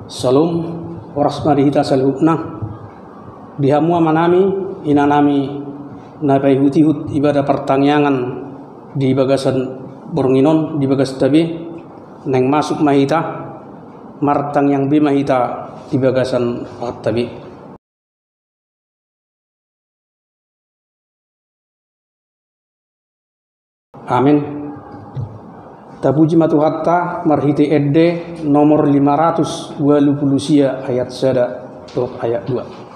Salum oras marihita salhubna dihamua manami inanami napai hutihut ibadah pertangyangan di bagasan bornginon di bagas tabi neng masuk mahita martang yang bimahita di bagasan tabi. Amin. Tapuji matu hatta marhiti edde nomor 520 sia ayat sada ayat 2.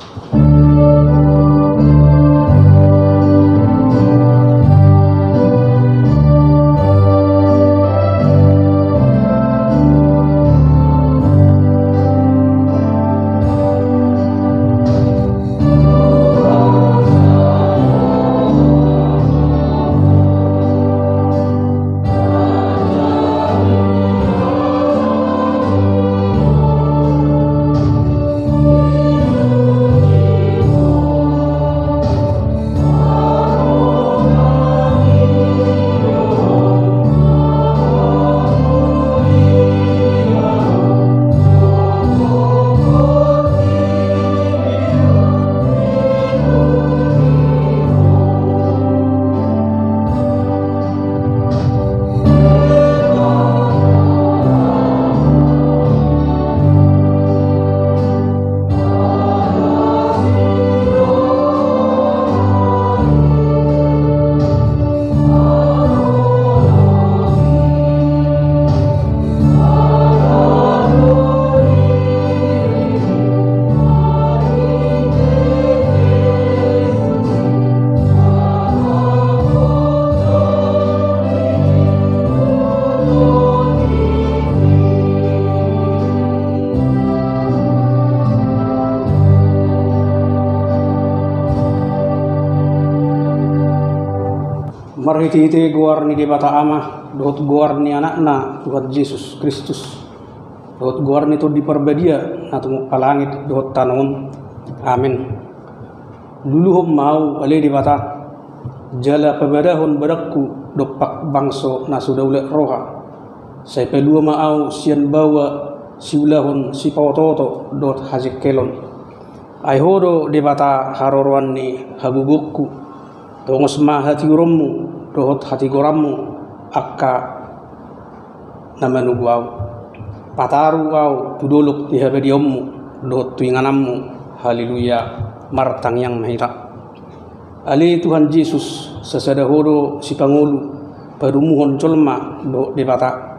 Marhiti guar ni di bata ama dohot guar ni anakna Tuhan Yesus Kristus dohot guar ni to di perbedia na tumuk palangit dohot tanon. Amin. Luluhom mau ale di bata jala pabadahon badakku dopak bangso na sudaule roha sai pelua mau sian bawa siulahon si pautoto dot hajik kelon ai hodo di bata harorwan ni habubukku tongos ma hati urommu dohot hati gorammu akka namanu guau pataru au tudoluk di habediommu dohot tuinganammu. Haleluya. Martang yang mahira ali Tuhan Yesus sasadahodo si pangulu padumuhon colma do debata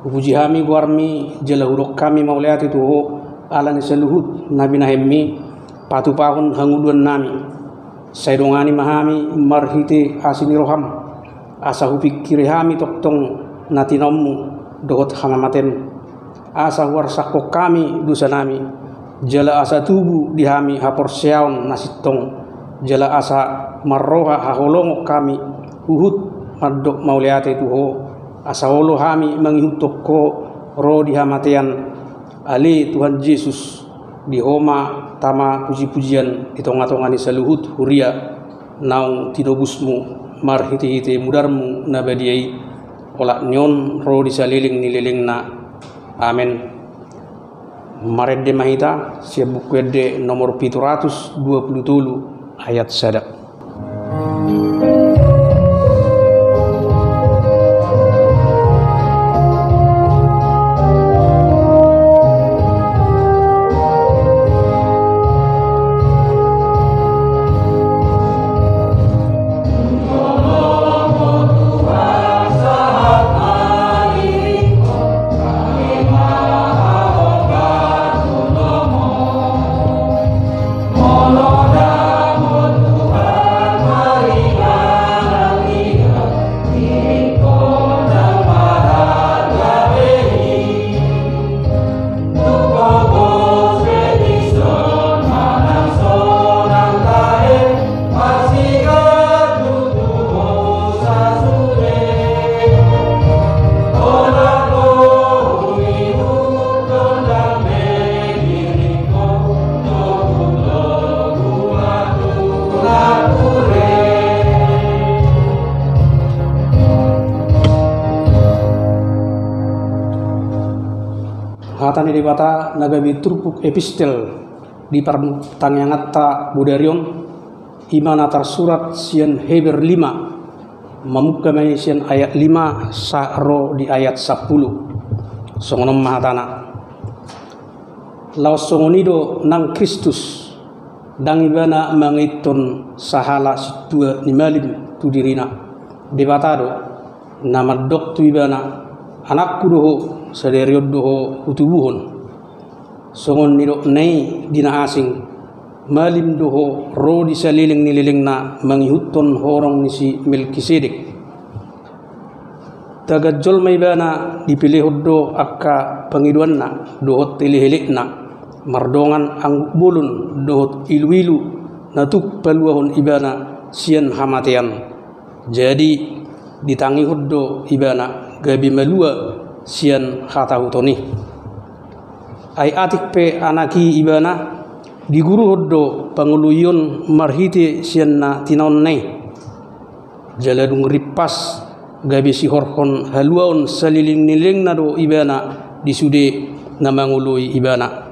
puji hami guarmi jela hurok kami mauliati tuho alani seluhut nabi nahemmi patu pahun hanguluan nami saidongani mahami marhite asini roham asa hupikiri hami toktong natinommu dohot hamamaten asa warsako kami dosa nami jala asa tubuh dihami hapor seaon nasitong jala asa marroha haholongo kami uhut madok mauliate tuho asa holo hami mangihut ko ro dihamatean ali Tuhan Yesus dihoma tama puji-pujian ditonga-tongani saluhut huria naung tinobusmu marhiti-hiti mudarmu nabadiai olak nyon ro disaliling nililing na. Amin. Maredde mahita siap buku ede nomor 727 ayat sada. Mono da motu Hatani debata nagabi turpuk epistel di pertanyangatta budarion imana tersurat sian Heber 5 memukamai sian ayat 5 sa'ro di ayat 10 songonom mahatana laos songonido nang Kristus dang ibana mangiton sahala situa nimalim tu dirina debatado nama dok tu ibana anakku doho saderiod doho utubuhon songon nido nei dina asing malim doho ro di saliling nililing na mangihutton horong ni si Melkisedek tagajol may bana dipilih do akka pangiduan na dohot tilihilik na mardongan ang bulun dohot ilu-ilu natuk paluahon ibana sian hamatian jadi ditangi huddo ibana gabi malua sian hatahutoni ay atik pe anaki ibana di guru hoddo panguluyon marhiti sian na tinaon nei jaladung ripas gabi si horhon haluaon saliling niling na do ibana disude na mangului ibana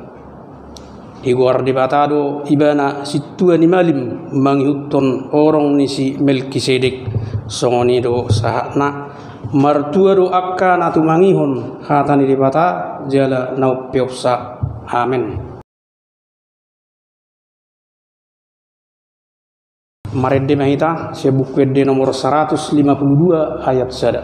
igor debatado ibana situa ni malim manghutton orong ni si Melkisedek songoni do sahana martua do akka na tumangihon hatani debata jala nau peopsa amen. Maredde mahita sebuku edde nomor 152 ayat sada.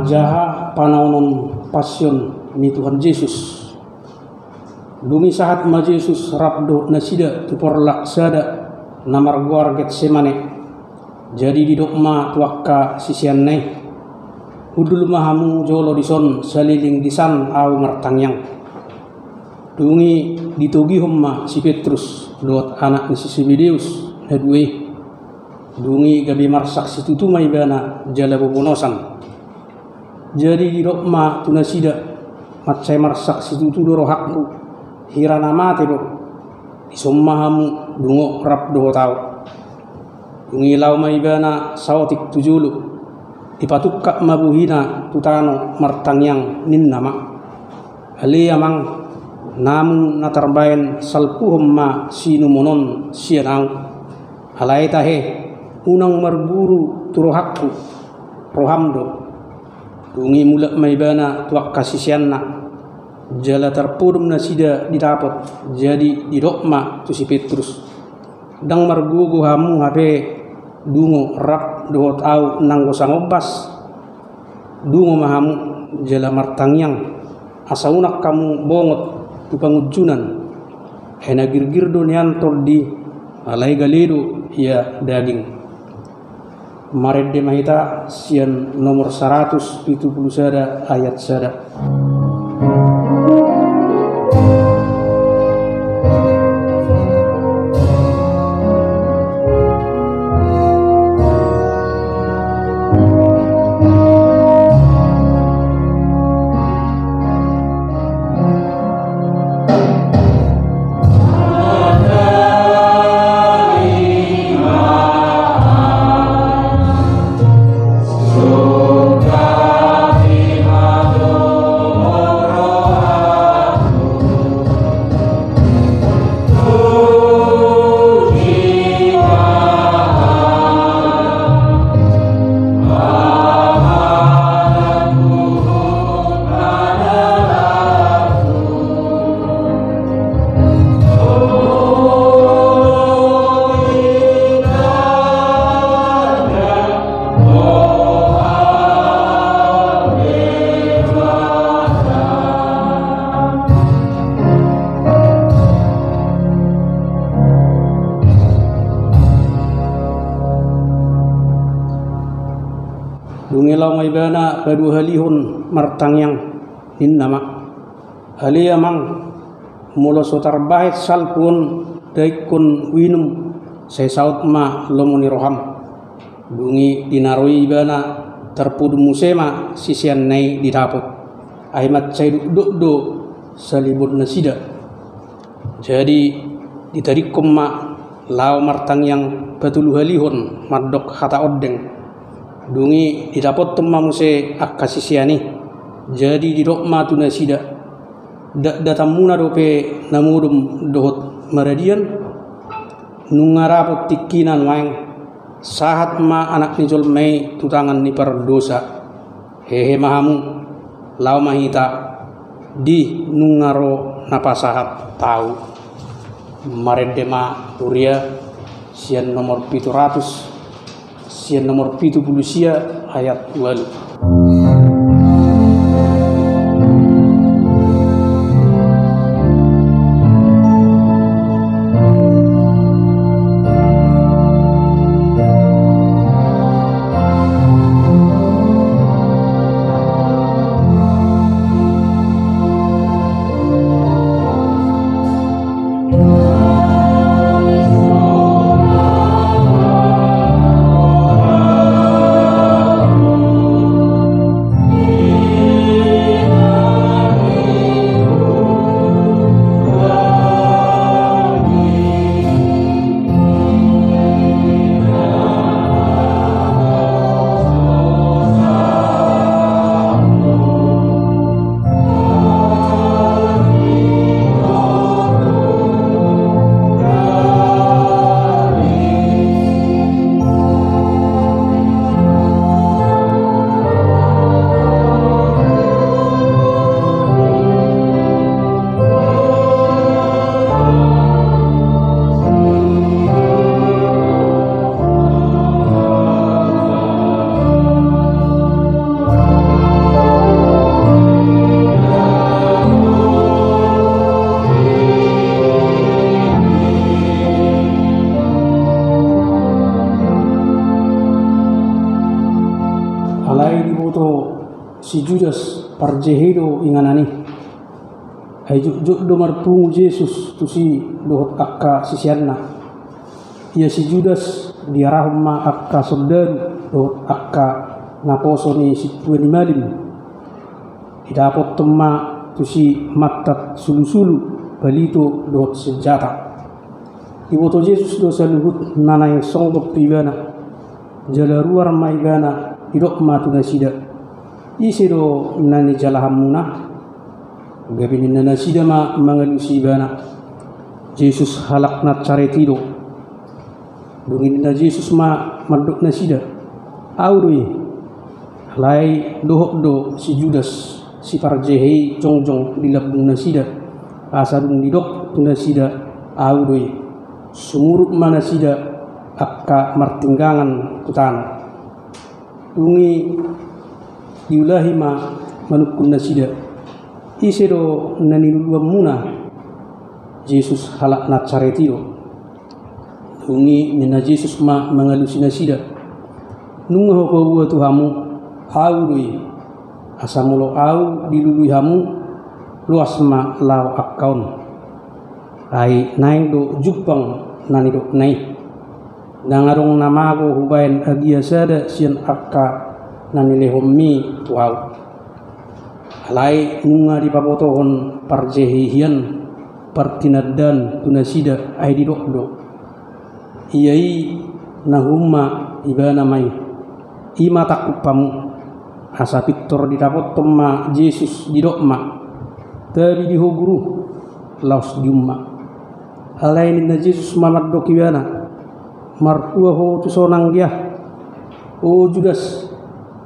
Jaha panaunon passion ni Tuhan Yesus dumi sahat ma Yesus rabdo nasida tuporlak sada namar guar Getsemane jadi di dokma tuakka sisian nei udul mahamu jolo dison saliling disan au martangyang dungi ditogi homma si Petrus dot anak ni si Zebedeus hedwe dungi gabi marsak situtu may bana jala bobonosan jadi di dokma tunasida macai marsak situtu doro hakku hirana mate do isommahamu dungo rap do tau dungi lau may bana sawatik tujulu ipatukka mabuhina tutano martangyang ninnama ali amang namun natarbayan salpuhum ma sinu monon sianang halai tahe unang marburu turo hakku rohamdo dungi mulak may bana tuak kasisianna jala terpudum nasida didapat jadi didokma tu si Petrus dang margugu hamu hape dungo rap dohot au nanggo sangobas dungo mahamu jala martangyang asaunak kamu bongot tu pangujunan hena girgir donian di alai galedo ya daging. Maredde mahita sian nomor 170 sada ayat sada. Dungilaw may bana padu halihon martangyang ninnama aliyamang mula sotarbahit salpun daikun winum say saut ma lomoni roham dungi dinaroi bana terpudu musema sisian nai didapot aimat say do salibut nasida jadi ditarikum ma law martangyang patulu halihon madok hata oddeng dungi didapot temma muse akkasisiani jadi didokma tu nasida datamuna dope namudum dohot maradian nungarapot tikinan waeng sahat ma anak ni jolmei tutangan ni perdosa hehe mahamu law mahita di nungaro napasahat tahu maredema turia sian nomor 700 sian nomor 70 ayat 2. Si Judas parjehido inganani ay juk do marpungu Jesus tu si dohot akka sisianna ia si Judas diarahma akka soldadu dohot akka naposo ni si tuani malim didapot temma tu si matat sulu-sulu balito dohot senjata iboto Jesus do saluhut nanay songbok tibana jala ruar maigana idok matu nasida isido nani jalahamuna gabini nana sidama mangalusi bana Jesus halakna caretido dungin na Jesus ma madok na sida aurui halai dohok do si Judas si parjehi jongjong dilabung na sida asadung didok tuna sida aurui sumuruk mana sida akka martinggangan kutan dungi diulahi ma manukun nasida isido naniluluam muna Jesus halak na caretiro dungi nina Jesus ma mangalusi nasida nunga ko buat tuhamu aurui asamulo au dilului hamu luas ma law akaun ai naing do jupang nani do nai nangarong namago hubain agia sada sian akka nani lehommi tuau alai nunga di papotohon parjehihian partinadan tunasida ai di dokdo iyai nahumma ibana mai ima takupamu asa piktor ditapot temma Jesus di dokma tapi di hoguru laus diumma alai nina Jesus mamad dokiwana martua ho tusonang dia o Judas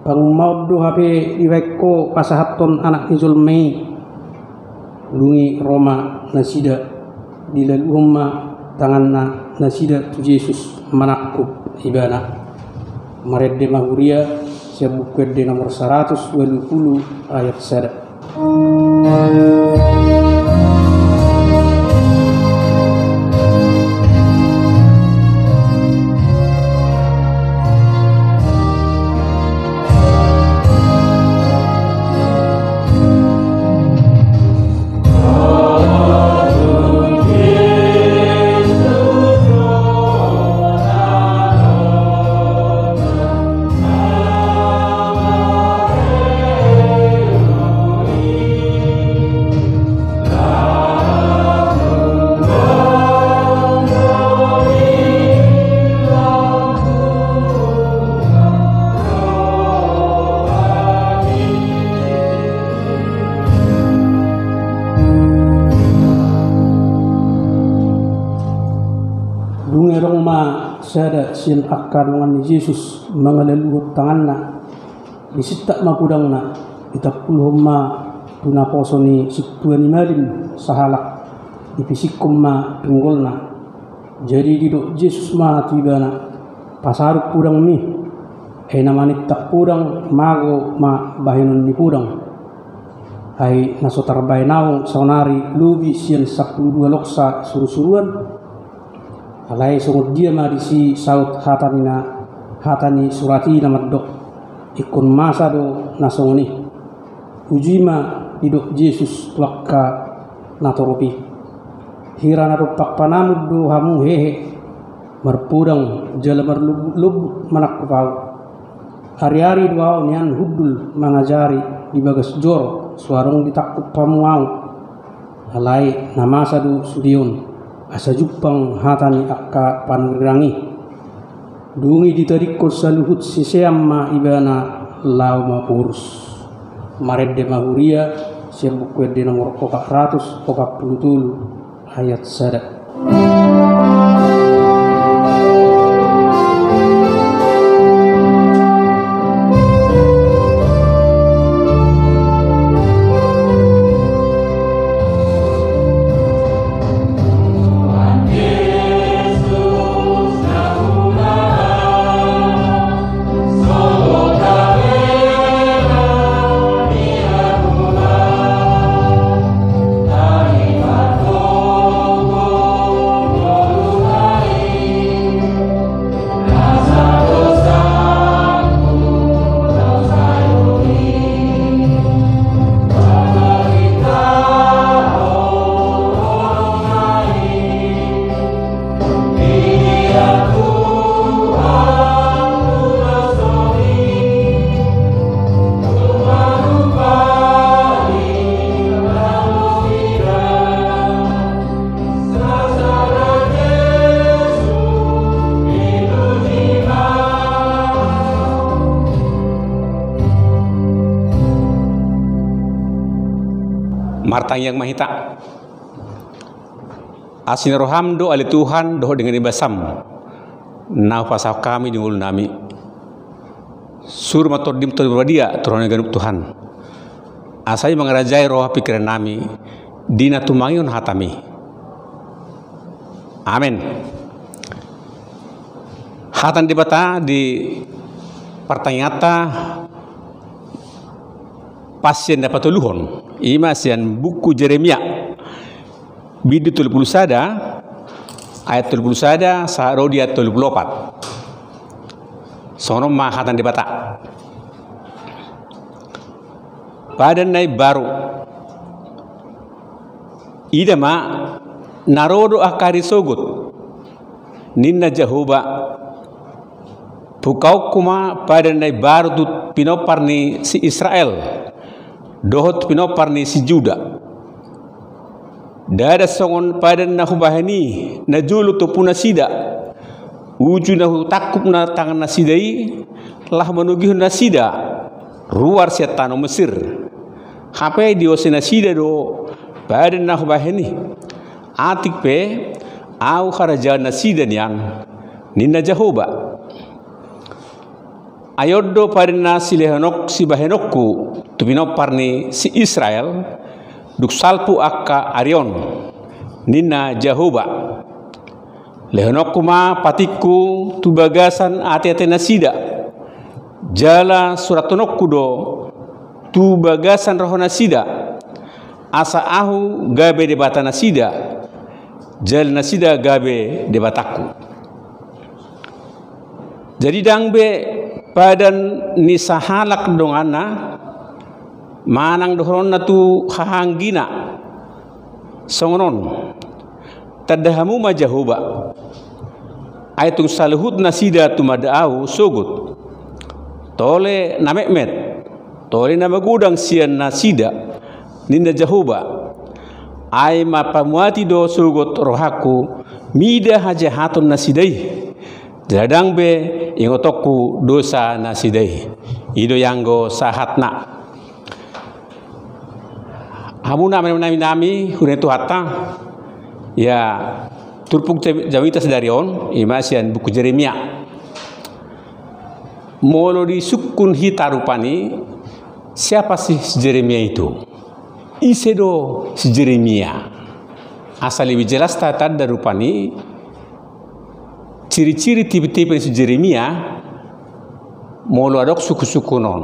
pangumaud do hape iweko pasahaton anak ni Zulmei lungi Roma nasida dilalumma tanganna nasida tu Jesus manakub ibana maredde mahuria sebukede nomor 120 ayat 1. ma sada sian akadungan ni Yesus mangalaluhut tanganna disitta makudangna itapuluh ma tunaposo ni situan ni malin sahalak ipisikum ma tunggolna. Jadi diduk Yesus ma tibana pasaruk pudang mi namanit tak pudang mago ma bahinon ni pudang hai nasotar bainaung saunari lubi sian 12 loksa suruh-suruan alai sungut dia ma disi saut hatani surati namadok ikun masa do nasongoni ujima diduk Yesus wakka natoropi hirana rupak panamud do hamu hehe marpudang jalamar lub manak kupau hari-hari doa nian hudul mangajari di bagas jor suarong ditakut pamuau alai namasa do sudion asa jupang hatani akka panwirangi dungi ditarikko saluhut siseamma ibana lau mapurus maredde mahuria siap buku di nomor 447 ayat sada. Martang yang mahita asin rohamdo ali Tuhan doh dengan ibasam na pasal kami di ulu nami sur matodim to berdia turun ganup Tuhan asai mengerajai roh pikiran nami dina tumangion hatami amin. Hatan dibata di pertanyata pasien dapat tuluhon ima sian buku Jeremia bidu 30 sada ayat 30 sada sarodia 34 sono mahatan dibata badan nai baru idama narodo akari sogut ninna Jehovah pukau kuma badan nai baru tu pinoparni si Israel dohot pinoparni si Juda dada songon padan nahu bahani na julu to puna sida uju nahu takup na tangan nasidai lah menugih nasida ruar setan Mesir hape diose nasida do padan nahu bahani atik pe au kharaja nasida nian ninna Jehovah ayoddo parina silehanok si bahenokku tupino parni si Israel duk salpu akka arion ninna Jehovah lehanokku ma patiku tu bagasan ate-ate nasida jala suratonokku do tu bagasan roh nasida asa ahu gabe debata nasida jal nasida gabe debataku jadi dangbe padan ni sahalak dongana manang dohron na tu hahanggina songonon tadahamu ma Jehovah aytung saluhut nasida tu madaau sogut tole namekmet tole namagudang sian nasida ninda Jehovah ay mapamuati do sogut rohaku mida hajahatun nasidai jadang be ingotoku dosa nasidai ido yanggo sahatna hamuna nami hunetu hatta ya turpuk jawita sedarion imasian buku Jeremia molo di sukun hita rupani siapa sih Jeremia itu isedo si Jeremia asal lebih jelas tata rupani ciri-ciri tipe-tipe si Jeremia molo adok suku-suku non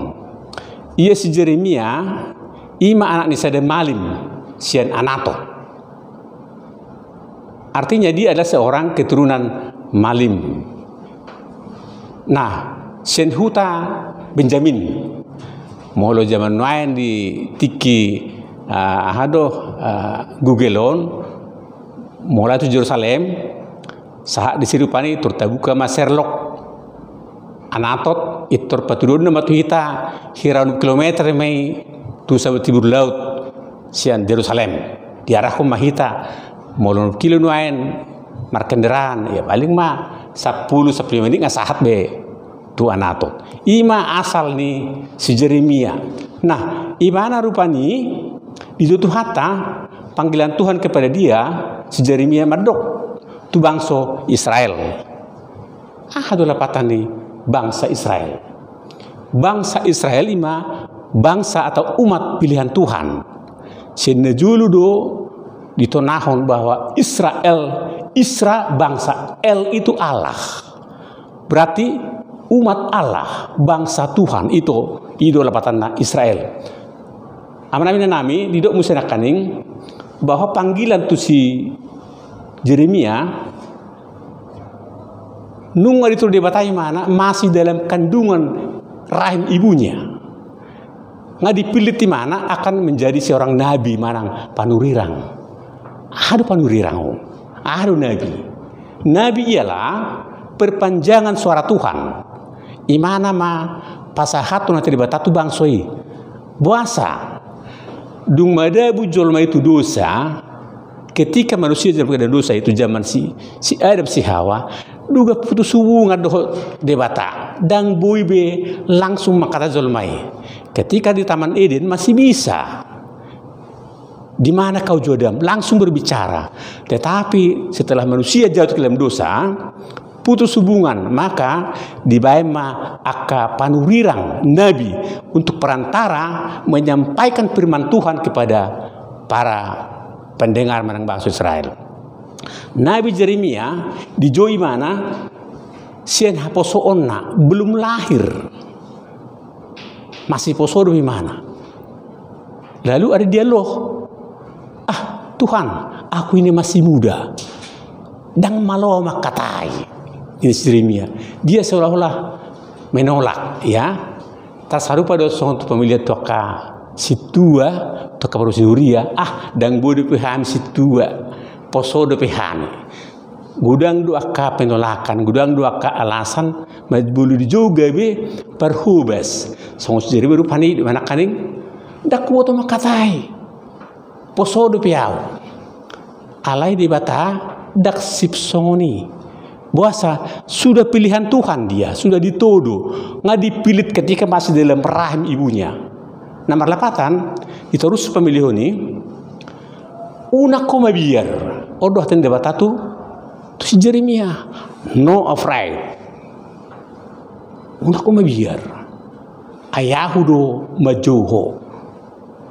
ia si Jeremia ima anak ni sada malim sian Anatot. Artinya dia adalah seorang keturunan malim. Nah, Senhuta Benjamin. Molo zaman lain di tiki Google-on mulai tu Jerusalem saat disirupani turtabuka maserlok Anatot itur patudun nama tu hita hirau kilometer mai tu sabat tibur laut sian Jerusalem diarahkan mahita molon kilo nuain markenderaan ya paling mah 10-15 menit ngasahat be tu Anatot ima asal ni si Jeremia. Nah imana rupani di tutu hata panggilan Tuhan kepada dia si Jeremia mardok tu bangsa Israel adalah patan ni bangsa Israel. Bangsa Israel ima bangsa atau umat pilihan Tuhan senejulu do ditonahon bahwa Isra bangsa El itu Allah berarti umat Allah bangsa Tuhan itu idola patanna Israel amanami nami didok musena kaning bahwa panggilan tu si Jeremia nunggu itu debatai mana masih dalam kandungan rahim ibunya nggak dipilih di mana akan menjadi seorang nabi manang panurirang. Aduh panurirang, aduh nabi. Nabi ialah perpanjangan suara Tuhan. Imana ma pasahatu nanti dibatatu bangsoi. Buasa. Dung madabu jolma itu dosa. Ketika manusia dalam dosa itu zaman si Adam si Hawa, duga putus hubungan doh debata dan boibe langsung makata jolmai. Ketika di Taman Eden masih bisa. Di mana kau Jodam langsung berbicara, tetapi setelah manusia jatuh ke dalam dosa putus hubungan maka dibaima aka panurirang nabi untuk perantara menyampaikan firman Tuhan kepada para pendengar menang bangsa Israel. Nabi Jeremia dijoi mana sien poso onna belum lahir masih poso di mana lalu ada dialog Tuhan, aku ini masih muda. Dan malu makatai. Ini Jeremia. Dia seolah-olah menolak, ya. Tersarupa do song tu pemilihan toka situa, toka baru siuria. Dan bodoh peham situa, posodo peham. Gudang dua ka penolakan, gudang dua ka alasan, majbulu dijoga be perhubas. Song Jeremia rupani di mana kaning? Dak kuoto makatai. Posodo piau alai di bata dak sip songoni buasa sudah pilihan Tuhan dia sudah ditodo nggak dipilih ketika masih dalam rahim ibunya. Nomor 8 diterus pemilih ini una koma biar odoh tende bata tu si Jeremia no afraid una koma biar ayahu do majoho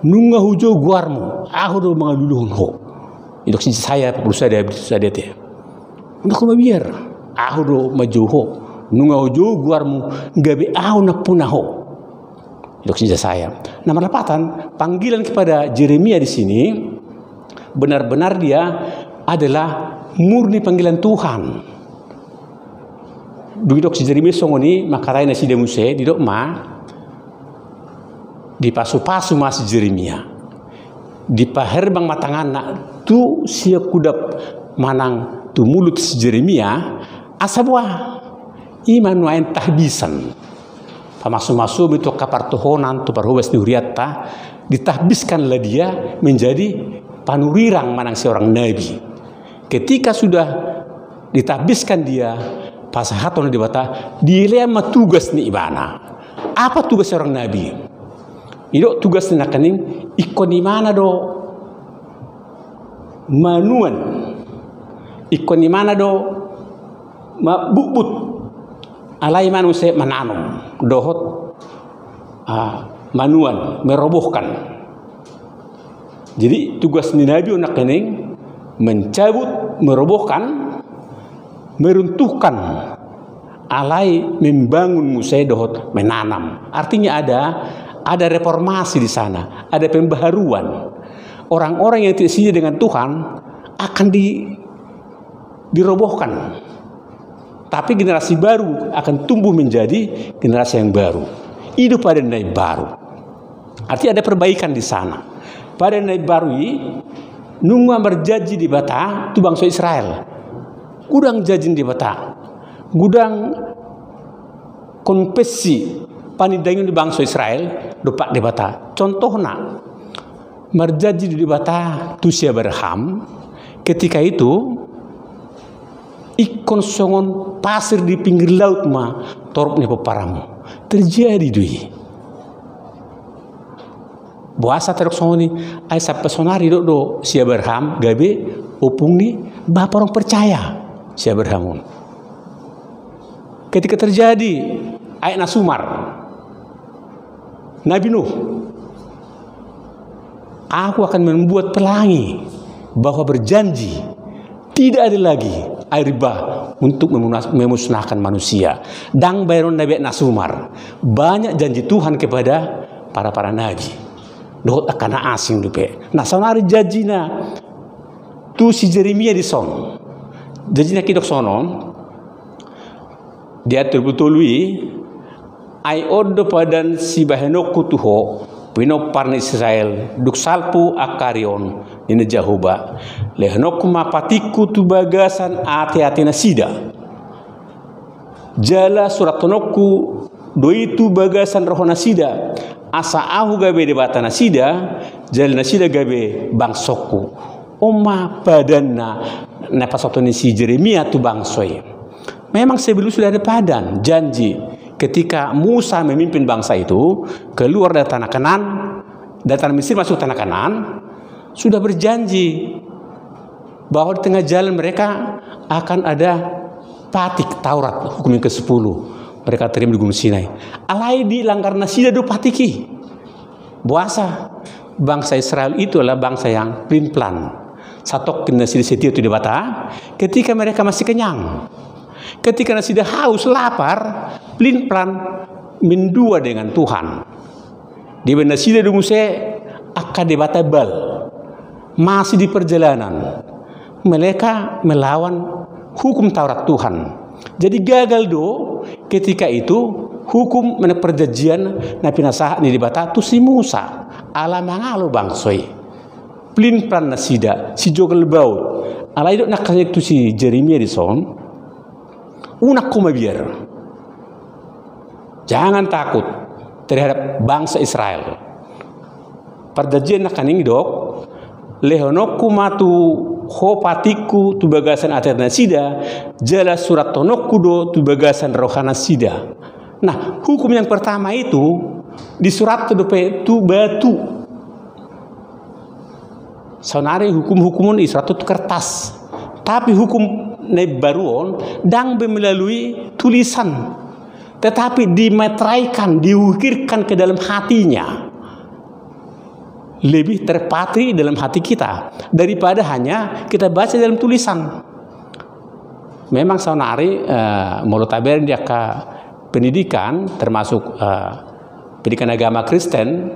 nunga hujo guarmu aku do mengaluluhun ho idok sinci saya berusaha dia teh ndak ko biar aku do majuho nunga hujo guarmu gabe aku nak punaho idok sinci saya. Nomor 8 panggilan kepada Jeremia di sini benar-benar dia adalah murni panggilan Tuhan. Duduk si Jeremia songoni makarai nasi demuse didok ma di pasu-pasu masih Jeremia di paherbang matangana tu sia kudap manang tu mulut si Jeremia asabwa iman wain tahbisan pamasu-masu itu kapartohonan tu parhubas di huriatta ditahbiskanlah dia menjadi panurirang manang seorang nabi. Ketika sudah ditahbiskan dia pasahaton di bata dilema tugas ni ibana. Apa tugas seorang nabi? Itu tugas nakaning ikon di mana do manuan ikon di mana do bubut alai manusia menanam dohot manuan merobohkan. Jadi tugas Nabi unak kening mencabut, merobohkan, meruntuhkan, alai membangun musai dohot menanam. Artinya ada reformasi di sana, ada pembaharuan. Orang-orang yang tidak setia dengan Tuhan akan dirobohkan. Tapi generasi baru akan tumbuh menjadi generasi yang baru. Hidup pada nilai baru. Artinya ada perbaikan di sana. Pada nilai baru ini, nunggu berjanji di bata, tu bangsa Israel. Gudang janji di bata. Gudang konfesi panidangin di bangsa Israel, dopak di bata. Contohnya, berjanji di bata tu si Abraham. Ketika itu, ikon songon pasir di pinggir laut torupnya peparamu. Terjadi dui. Buasa teruk songon ni, ay sa personari do si Abraham gabe opung ni bapak orang percaya si Abraham. Ketika terjadi ayat Nasumar, Nabi Nuh, aku akan membuat pelangi bahwa berjanji tidak ada lagi air bah untuk memusnahkan manusia. Dang bayron Nabi Nasumar, banyak janji Tuhan kepada para nabi. Dohot akan asing dupe. Nah, sonari janjina tu si Jeremia di son. Janjina kidok sonon. Dia terbetului ai ordo padan si bahenokku tuho pino parna Israel duk salpu akarion ini Jahuba lehenokku mapatiku tu bagasan ati-ati nasida jala surat tonokku doi tu bagasan roh nasida asa ahu gabe de bata nasida jala nasida gabe bangsoku oma padanna na pasotoni si Jeremia tu bangsoy. Memang sebelum sudah ada padan janji ketika Musa memimpin bangsa itu keluar dari tanah Kanaan, dari tanah Mesir masuk tanah Kanaan, sudah berjanji bahwa di tengah jalan mereka akan ada patik Taurat hukum yang ke-10 mereka terima di Gunung Sinai. Alai di langgar nasida do patiki. Buasa bangsa Israel itu adalah bangsa yang pelin-pelan. Satok nasida setia itu di bata ketika mereka masih kenyang. Ketika sudah haus, lapar, pelin-pelan mendua dengan Tuhan. Di benar sida dumuse akan debatable. Masih di perjalanan. Mereka melawan hukum Taurat Tuhan. Jadi gagal do ketika itu hukum perjanjian Nabi Nasah di debata tu si Musa ala mangalo bangsoi. Pelin-pelan nasida si jogal baut. Ala itu nak tu si Jeremia di son. Unak biar. Jangan takut terhadap bangsa Israel. Perjanjian nak kaning dok. Lehonokku matu hopatiku tu bagasan atat nasida. Jala surat tonokku do tu bagasan rohana sida. Nah, hukum yang pertama itu di surat tu batu. Sonari hukum-hukumun di surat tu kertas. Tapi hukum nebaruon dang melalui tulisan, tetapi dimetraikan, diukirkan ke dalam hatinya, lebih terpatri dalam hati kita daripada hanya kita baca dalam tulisan. Memang saunari molutaber dia ke pendidikan termasuk pendidikan agama Kristen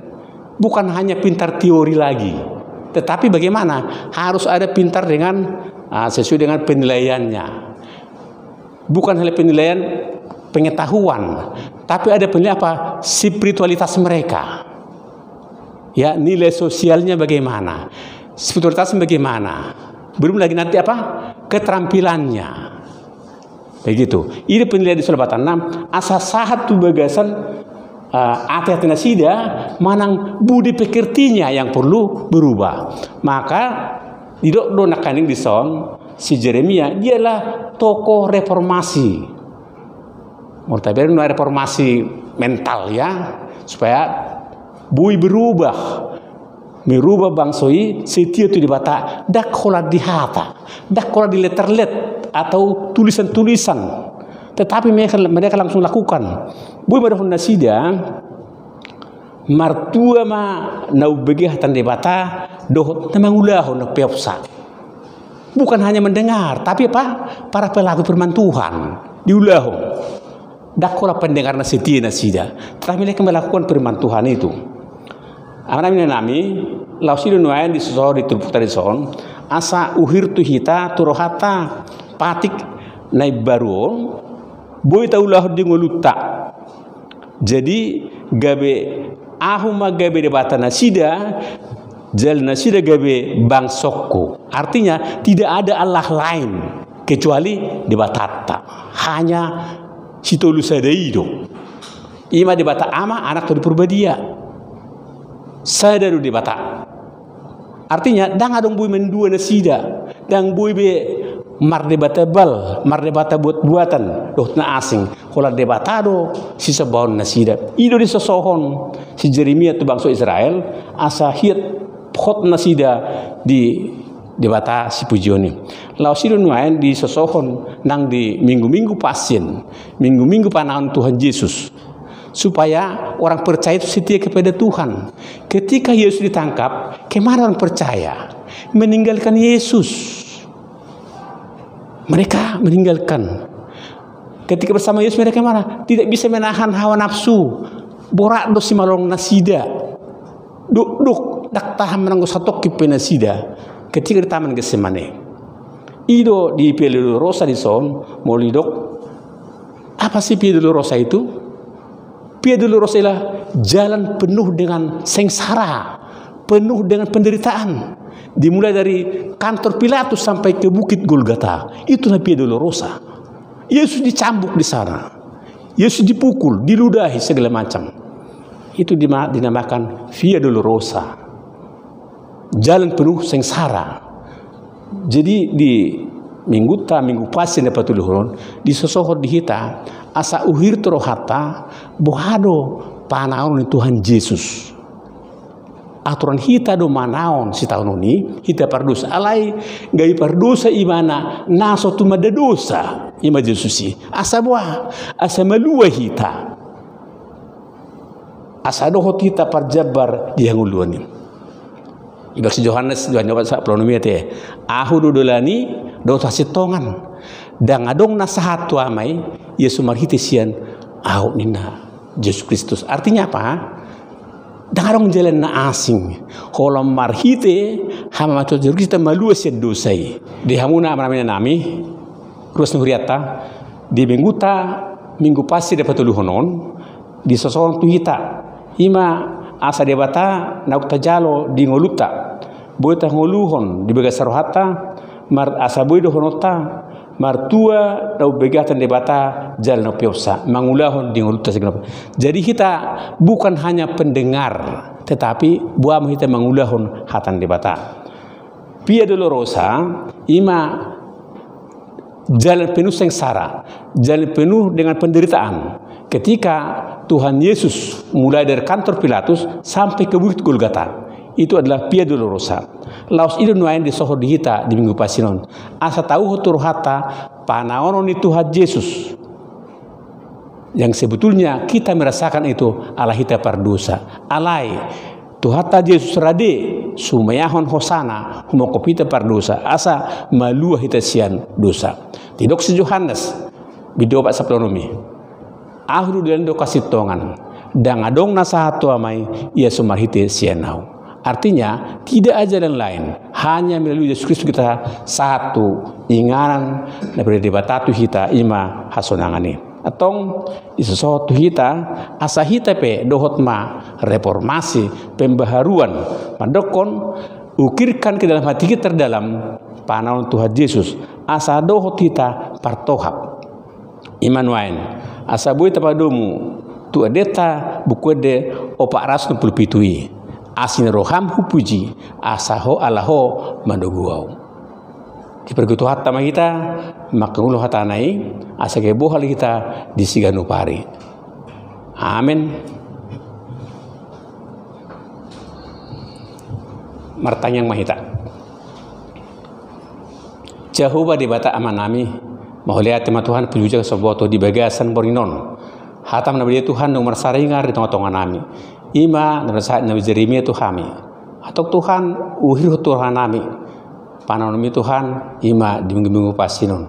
bukan hanya pintar teori lagi, tetapi bagaimana harus ada pintar dengan sesuai dengan penilaiannya. Bukan hanya penilaian pengetahuan, tapi ada penilaian apa? Spiritualitas mereka. Ya, nilai sosialnya bagaimana? Spiritualitas bagaimana? Belum lagi nanti apa? Keterampilannya. Begitu. Ini penilaian di Sulbatan 6. Asa sahat tu bagasan hati-hati nasida manang budi pekertinya yang perlu berubah. Maka tidak do nakaning di son si Jeremia dialah tokoh reformasi. Mortaber reformasi mental ya supaya bui berubah merubah bangsoi setia tu di bata dak kola di hata, dak kola di letterlet atau tulisan-tulisan, tetapi mereka langsung lakukan. Boy badahun nasida martua ma nau begi hatan di bata dohot na mangulahu na peopsa. Bukan hanya mendengar, tapi apa? Para pelaku firman Tuhan diulahu. Dakola pendengar setia nasida, tetapi mereka melakukan firman Tuhan itu. Amanami nami, lausidu nuayan di sesoh di turpuk tadi son, asa uhir tu hita turohata patik naik baru, boy taulah di ngoluta. Jadi gabe ahuma gabe debata nasida, jal nasida gabe bang sokko. Artinya tidak ada Allah lain kecuali debatata. Hanya sitolu sadaido. Ima debata ama anak tu dipurbadia. Sadaru debata. Artinya dang adong bui mendua nasida, dang bui be mardebatabal, mardebata buat-buatan, dohna asing. Kalau debatado sisa baon nasida. Ido di sosohon si Jeremia tu bangsa Israel asa hiat hot nasida di debata si pujioni. Lau sido nuayan di sosohon nang di minggu-minggu pasien, minggu-minggu panahan Tuhan Yesus, supaya orang percaya itu setia kepada Tuhan. Ketika Yesus ditangkap, kemana orang percaya? Meninggalkan Yesus. Mereka meninggalkan. Ketika bersama Yesus mereka mana? Tidak bisa menahan hawa nafsu. Borak dosi malong nasida. Duk dak tahan menangguh satu kipe nasida. Ketika di taman Getsemane. Ido di Via Dolorosa di son, molidok. Apa sih Via Dolorosa itu? Via Dolorosa adalah jalan penuh dengan sengsara, penuh dengan penderitaan. Dimulai dari kantor Pilatus sampai ke Bukit Golgota. Itulah Via Dolorosa. Yesus dicambuk di sana. Yesus dipukul, diludahi segala macam. Itu dinamakan Via Dolorosa. Jalan penuh sengsara. Jadi di minggu pasien dapat tuluhon di sosohor di hita asa uhir torohata bohado panaon Tuhan Yesus. Aturan hita do manaon si tahun ini hita pardosa alai gai pardosa imana naso tu madadosa ima Yesusi asa boa asa malua hita asa dohot hita parjabar dianguluani. Ibak si Yohanes sa pronomia te ahu dodolani do sitongan dang adong nasahat tu amai Yesus marhitisian ahu nina Yesus Kristus. Artinya apa? Dang adong jalan na asing holam marhite hama mato Yesus kita malu sed dosai di hamuna amramina nami terus nuriata di minggu pasti dapat tuluhonon di sosokan tuhita ima asa debata nauk tajalo di ngoluta boy ta ngoluhon di bega sarohata mar asa boy do honota martua dau begatan debata jal no piopsa mangulahon di ngoluta segala. Jadi kita bukan hanya pendengar tetapi buah kita mangulahon hatan debata. Via Dolorosa ima jalan penuh sengsara, jalan penuh dengan penderitaan. Ketika Tuhan Yesus mulai dari kantor Pilatus sampai ke Bukit Golgota, itu adalah Via Dolorosa. Laos itu nuain di soho di hita di minggu pasinon. Asa tahu hotur hata panaonon itu Tuhan Yesus. Yang sebetulnya kita merasakan itu ala hita pardosa. Alai Tuhata Yesus rade sumayahon hosana humokopita pardosa asa malua hita sian dosa. Tidok si Yohanes bidoba saplonomi. Ahru dan do kasih tongan dan adong nasahatu amai ia sumarhite sianau. Artinya tidak ada jalan lain, hanya melalui Yesus Kristus kita satu ingatan daripada debatatu kita ima hasonangani. Atong isesuatu kita asa hita pe dohot ma reformasi pembaharuan mandokon ukirkan ke dalam hati kita terdalam panaon Tuhan Yesus asa dohot kita partohap iman wain asa bui tapadomu tu adeta buku de opak ras no pulpitui asin roham hupuji asa ho alaho mandoguau di pergutu hatta ma kita makangulo hatanai asa ke bohal kita di siganu pari. Amin. martanyang mahita. Jahuba di bata amanami mahuliat tema Tuhan pujuja soboto di bagasan borinon. Hatam nabi Tuhan nomor saringar di tengah-tengah nami. Ima nasa nabi Jeremia Tuhami. Atok Tuhan uhir Tuhan nami. Pananomi Tuhan ima di minggu pasinon.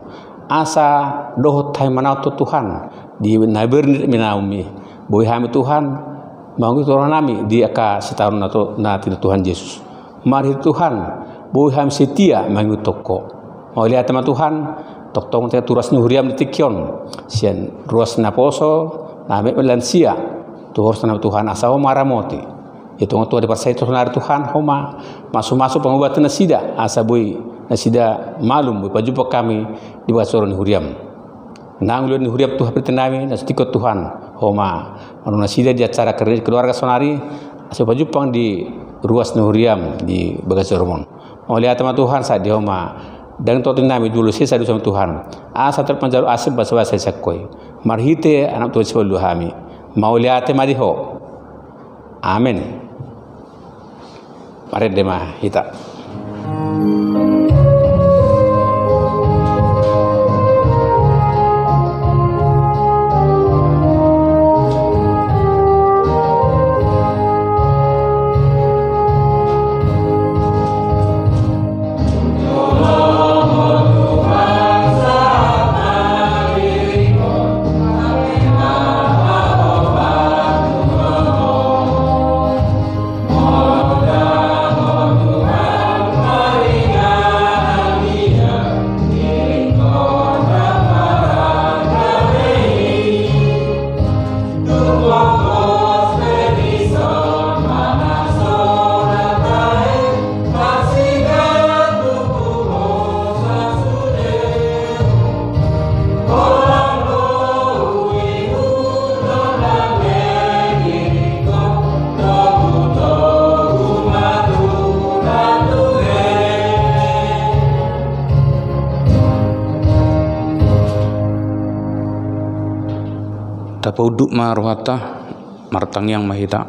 Asa dohot tay manauto Tuhan di nabir minaumi. Boy hami Tuhan mangu Tuhan nami di aka setahun nato na tidak Tuhan Yesus. Mari Tuhan boy hami setia mangu toko. Mau lihat teman Tuhan, tong teh turas nuhuriam di tikyon, sian ruas naposo, nabe lansia, tuhor sana Tuhan asal maramoti, itu ngatu ada persai tuhan Tuhan, homa masuk pengobatan nasida, asa boy nasida malum boy pajumpa kami di basoron nuhuriam, nangulun nuhuriam Tuhan pertenami, nastikot Tuhan, homa anu nasida di acara keluarga sonari, asa pajupang di ruas nuhuriam di bagasoromon, mau lihat teman Tuhan saat di homa. Dan totin nami dulu sisa sama Tuhan. Asa terpanjalu asib bahasa sakoi. Marhite anak Tuhan sebelu hami. Mau lihat madiho. Amin. Mari dema hita. Tapauduk maruhata martang yang mahita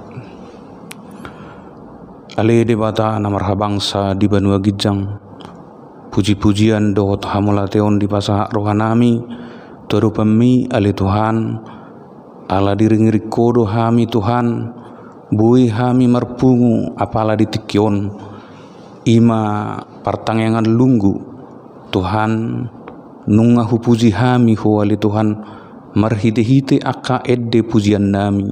ale debata namar bangsa di Banua Gijang puji-pujian dohot hamulateon di pasah rohanami terupami ale Tuhan ala diringri kodo hami Tuhan bui hami marpungu apala ditikyon ima partangengan lunggu Tuhan nunga hupuji hami ho ale Tuhan marhite-hite aka edde pujian nami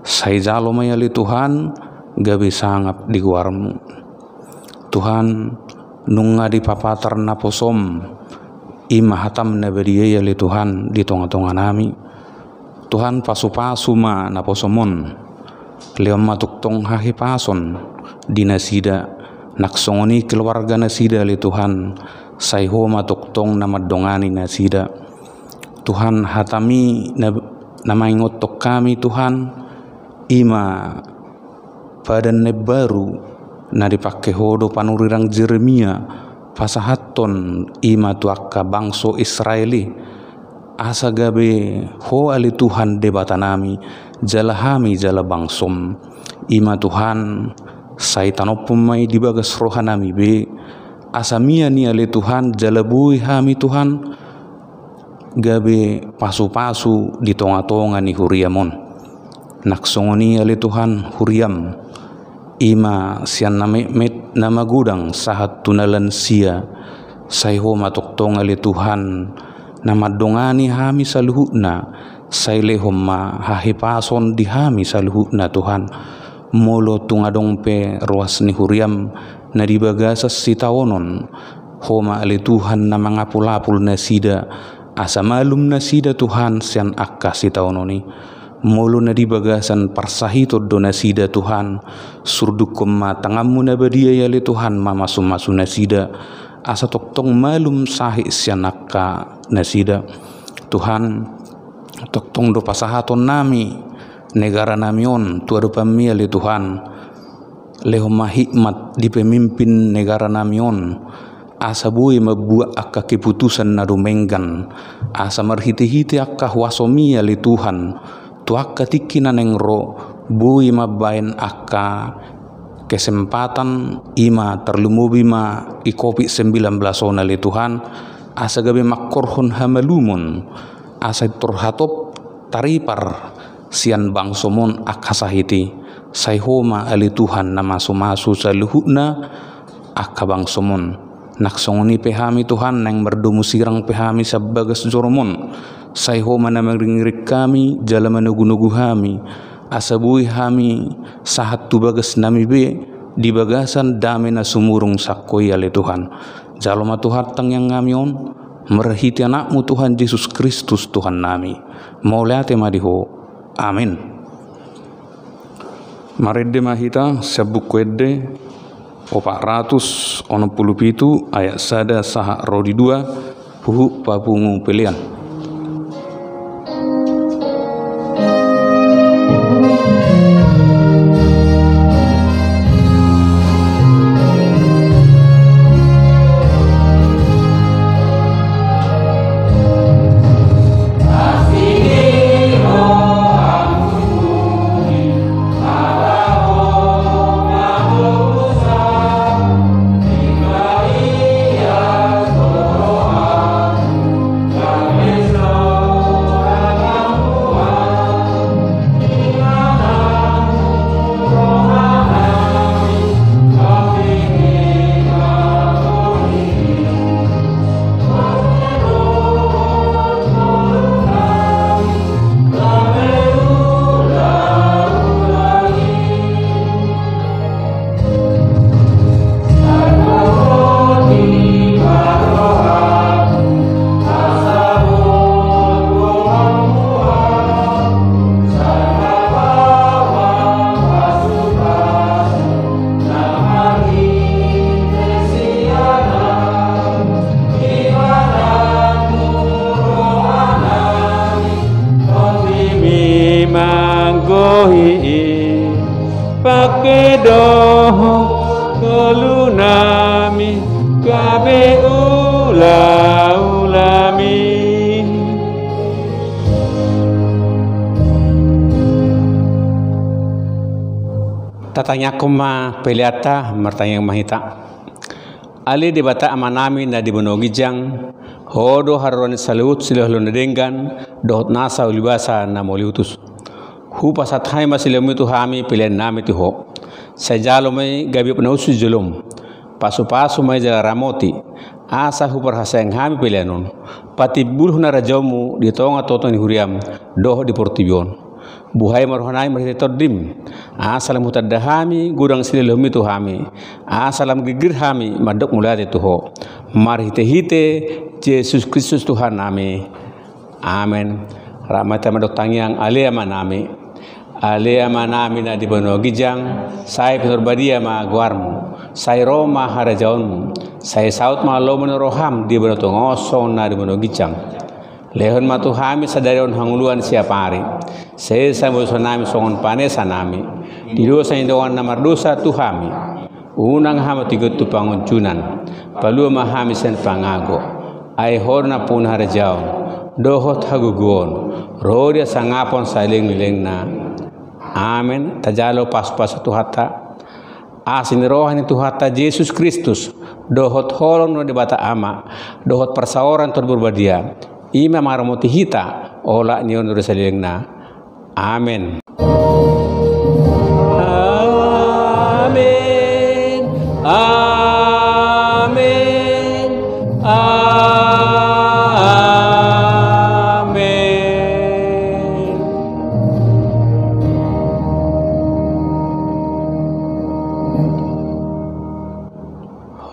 sai jalo mayali Tuhan gabe sangap di guarmu Tuhan nunga di papatar naposom ima hatam nabadiye yali Tuhan di tonga-tonga nami Tuhan pasu-pasu ma naposomon leom matuk tong hahi pason di nasida naksongoni keluarga nasida li Tuhan sai ho matuk tong namadongani nasida Tuhan hatami nama ingotok kami Tuhan ima pada nebaru na dipakai hodo panurirang Jeremia pasahaton ima tuaka bangso Israeli asa gabe ho ali Tuhan debatanami jalahami jala bangsom ima Tuhan saitanopum mai dibagas rohanami be asamia ni ali Tuhan jalabui hami Tuhan gabe pasu-pasu di tonga-tonga ni huriamon naksongoni ali Tuhan huriam ima sian nama gudang sahat tunalan sia saiho matok tonga ali Tuhan nama dongani hami saluhutna sailehom ma hahipason di hami saluhutna Tuhan molo tungadong pe ruas ni huriam na dibagasas sitawonon homa ali Tuhan na mangapul-apul na sida asa malum nasida Tuhan sian akka sitaononi mulu na dibagasan parsahito do nasida Tuhan surdukum ma tangamu na badia yali Tuhan mamasu-masu nasida asa toktong malum sahi sian akka nasida Tuhan toktong do pasahaton nami negara namion tuadu pamiyali Tuhan lehoma hikmat di pemimpin negara namion asa bui mabuat akka keputusan na dumenggan asa marhiti-hiti akka wasomia li Tuhan tu akka tikinan engro bui mabain akka kesempatan ima terlumubima i COVID-19 ona le Tuhan asa gabe makkorhon hamalumun asa turhatop taripar sian bangsomon akasahiti sayhoma ali Tuhan na masu-masu sa luhutna akabangsomon naksongoni pehami Tuhan nang berdomu sirang pehami sa bagas joromon sayhoma na mengringrik kami jala manugu-nugu hami asabui hami sahat tu bagas nami be di bagasan dame na sumurung sakoi ale Tuhan jaloma Tuhan tang yang ngamion merahiti anakmu Tuhan Yesus Kristus Tuhan nami maulate madiho amin. Maredde mahita sabuk wedde 467 ayat sada saha rodi 2 puhu papungu pilihan. Kolunami kabe ulami tatanya kuma peliata martanya mahita ali dibata amanami na dibonogijang hodo harwan salut silahulun denggan dohot nasa ulibasa na moliutus hupa sathai masilemu tu hami pilihan nami tu ho sajalo mai gabi penausu julum pasu-pasu mai jala ramoti asa hupar hasang hami pilihanon pati buluh na rajamu di tonga toton huriam doh di portibion buhay marhonai marhite todim asalam hutadahami gudang sililumi tu hami asalam gigir hami madok mulade tu ho marhite hite Yesus Kristus Tuhan nami amen ramata madok tangyang alea manami alea manami na dibono gijang sai penorbadia ma guarmu sai Roma harajaunmu sai saut ma lomono roham dibono tongosong na dibono gijang lehon matu hami sadarion hanguluan siapari saya sambil sonami songon panesa nami di dosa indawan namar dosa tu hami unang hama tiga tu panguncunan palu ma hami sen pangago ai horna pun harajaun dohot hagugon rodia sangapon saling milengna amen tajalo pas-pas tu hatta asin rohani tu hatta Yesus Kristus dohot holong no debata ama dohot persaoran tur berbadia ima maramoti hita ola nion ro salingna amen amen amen amen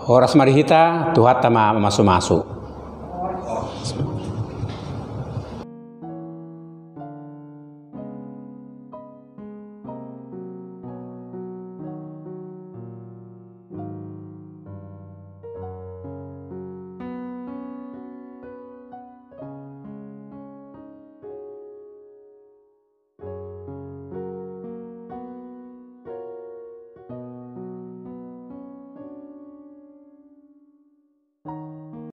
horas marihita tu hatta ma masuk-masuk